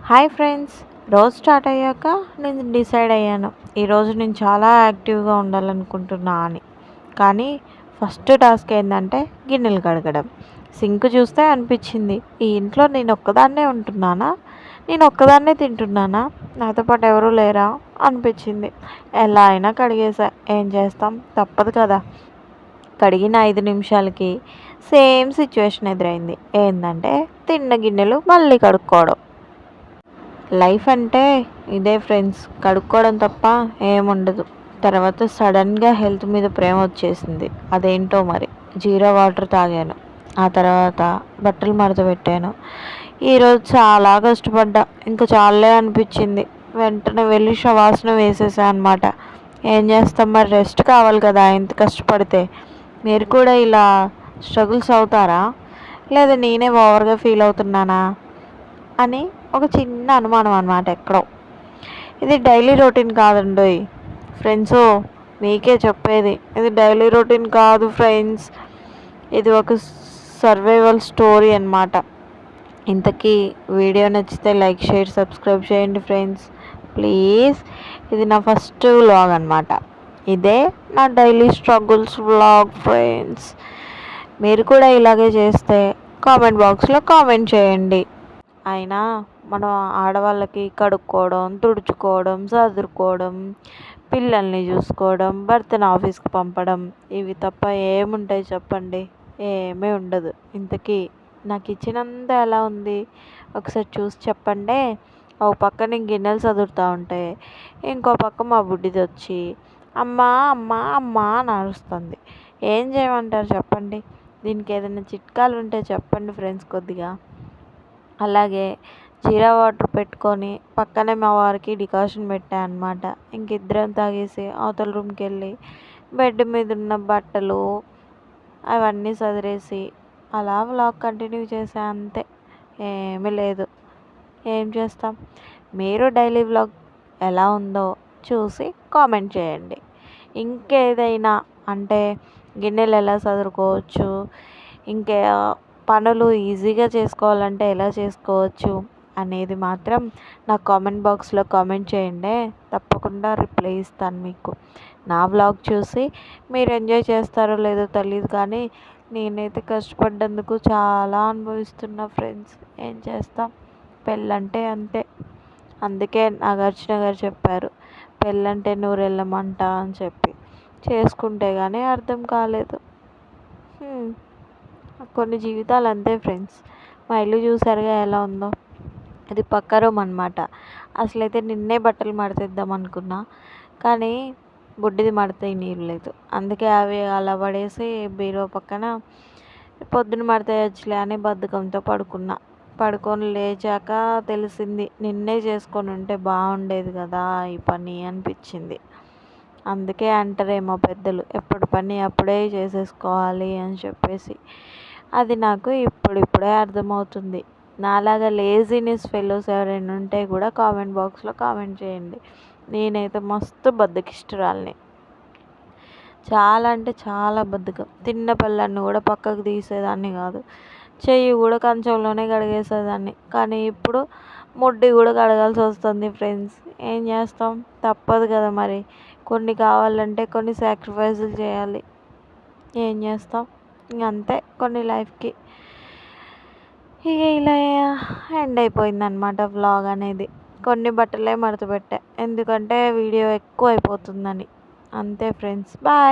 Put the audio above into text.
Hi friends. రోజు start అయ్యాక నేను డిసైడ్ అయ్యాను ఈరోజు నేను చాలా యాక్టివ్గా ఉండాలనుకుంటున్నా అని. కానీ ఫస్ట్ టాస్క్ ఏంటంటే గిన్నెలు కడగడం. సింక్ చూస్తే అనిపించింది, ఈ ఇంట్లో నేను ఒక్కదాన్నే ఉంటున్నానా, నేను ఒక్కదాన్నే తింటున్నానా, నాతో పాటు ఎవరూ లేరా అనిపించింది. ఎలా అయినా కడిగేసా, ఏం చేస్తాం, తప్పదు కదా. కడిగిన 5 నిమిషాలకి సేమ్ సిచ్యువేషన్ ఎదురైంది. ఏంటంటే తిన్న గిన్నెలు మళ్ళీ కడుక్కోవడం. లైఫ్ అంటే ఇదే ఫ్రెండ్స్, కడుక్కోవడం తప్ప ఏముండదు. తర్వాత సడన్గా హెల్త్ మీద ప్రేమ వచ్చేసింది. అదేంటో మరి. జీరా వాటర్ తాగాను, ఆ తర్వాత బట్టలు మడత పెట్టాను. ఈరోజు చాలా కష్టపడ్డా, ఇంకా చాలే అనిపించింది. వెంటనే వెళ్ళి శవాసనం వేసేసా అనమాట. ఏం చేస్తాం మరి, రెస్ట్ కావాలి కదా ఎంత కష్టపడితే. మీరు కూడా ఇలా స్ట్రగుల్స్ అవుతారా, లేదా నేనే ఓవర్గా ఫీల్ అవుతున్నానా అని ఒక చిన్న అనుమానం అన్నమాట ఎక్కడో. ఇది డైలీ రొటీన్ కాదండి ఫ్రెండ్స్, మీకే చెప్పేది. ఇది డైలీ రొటీన్ కాదు ఫ్రెండ్స్, ఇది ఒక సర్వైవల్ స్టోరీ అన్నమాట. ఇంతకీ వీడియో నచ్చితే లైక్, షేర్, సబ్స్క్రైబ్ చేయండి ఫ్రెండ్స్ ప్లీజ్. ఇది నా ఫస్ట్ వ్లాగ్ అనమాట. ఇదే నా డైలీ స్ట్రగుల్స్ వ్లాగ్ ఫ్రెండ్స్. మీరు కూడా ఇలాగే చేస్తే కామెంట్ బాక్స్లో కామెంట్ చేయండి. అయినా మనం ఆడవాళ్ళకి కడుక్కోవడం, తుడుచుకోవడం, చదువుకోవడం, పిల్లల్ని చూసుకోవడం, భర్తను ఆఫీస్కి పంపడం, ఇవి తప్ప ఏముంటాయి చెప్పండి, ఏమీ ఉండదు. ఇంతకీ నా కిచెన్ అంతా ఎలా ఉంది ఒకసారి చూసి చెప్పండి. ఒక పక్క నేను గిన్నెలు చదువుతూ ఉంటే ఇంకో పక్క మా బుడ్డిది వచ్చి అమ్మా అమ్మా అమ్మా అని అరుస్తుంది. ఏం చేయమంటారు చెప్పండి. దీనికి ఏదైనా చిట్కాలు ఉంటే చెప్పండి ఫ్రెండ్స్ కొద్దిగా. అలాగే జీరా వాటర్ పెట్టుకొని పక్కనే మా వారికి డికాషన్ పెట్టాను అనమాట. ఇంకిద్దరం తాగేసి అవతల రూమ్కి వెళ్ళి బెడ్ మీద ఉన్న బట్టలు అవన్నీ సదిరేసి అలా వ్లాగ్ కంటిన్యూ చేసా అంతే, ఏమీ లేదు. ఏం చేస్తాం. మీరు డైలీ వ్లాగ్ ఎలా ఉందో చూసి కామెంట్ చేయండి. ఇంకేదైనా అంటే గిన్నెలు ఎలా చదువుకోవచ్చు, ఇంకే పనులు ఈజీగా చేసుకోవాలంటే ఎలా చేసుకోవచ్చు అనేది మాత్రం నా కామెంట్ బాక్స్లో కామెంట్ చేయండి. తప్పకుండా రిప్లై ఇస్తాను మీకు. నా వ్లాగ్ చూసి మీరు ఎంజాయ్ చేస్తారో లేదో తెలియదు, కానీ నేనైతే కష్టపడ్డందుకు చాలా అనుభవిస్తున్నా ఫ్రెండ్స్. ఏం చేస్తాం, పెళ్ళంటే అంతే. అందుకే నాగార్జున గారు చెప్పారు, పెళ్ళంటే నూరెళ్ళమంట అని చెప్పి. చేసుకుంటే కానీ అర్థం కాలేదు. కొన్ని జీవితాలు అంతే ఫ్రెండ్స్. మా ఇల్లు చూసారుగా ఎలా ఉందో. ఇది పక్క రూమ్ అనమాట. అసలైతే నిన్నే బట్టలు మడతేద్దాం అనుకున్నా, కానీ బుడ్డిది మడత నీళ్ళు, అందుకే అవి అలా పడేసి బీరో పక్కన పొద్దున మడతేయచ్చులే అని బద్ధకంతో పడుకొని లేచాక తెలిసింది, నిన్నే చేసుకొని ఉంటే బాగుండేది కదా ఈ పని అనిపించింది. అందుకే అంటారేమో పెద్దలు, ఎప్పుడు పని అప్పుడే చేసేసుకోవాలి అని చెప్పేసి. అది నాకు ఇప్పుడిప్పుడే అర్థమవుతుంది. నాలాగా లేజినెస్ ఫెలోస్ ఎవరైనా ఉంటే కూడా కామెంట్ బాక్స్లో కామెంట్ చేయండి. నేనైతే మస్తు బద్ధకిష్టురాలిని, చాలా అంటే చాలా బద్ధకం. తిన్న పళ్ళన్ని కూడా పక్కకు తీసేదాన్ని కాదు, చెయ్యి కూడా కంచంలోనే కడిగేసేదాన్ని. కానీ ఇప్పుడు ముడ్డి కూడా కడగాల్సి వస్తుంది ఫ్రెండ్స్. ఏం చేస్తాం, తప్పదు కదా మరి. కొన్ని కావాలంటే కొన్ని సాక్రిఫైజులు చేయాలి. ఏం చేస్తాం, ఇంకంతే కొన్ని లైఫ్కి. ఇక ఇలా ఎండ్ అయిపోయిందనమాట వ్లాగ్ అనేది. కొన్ని బట్టలే మడత పెట్టా, ఎందుకంటే వీడియో ఎక్కువ అయిపోతుందని. అంతే ఫ్రెండ్స్, బాయ్.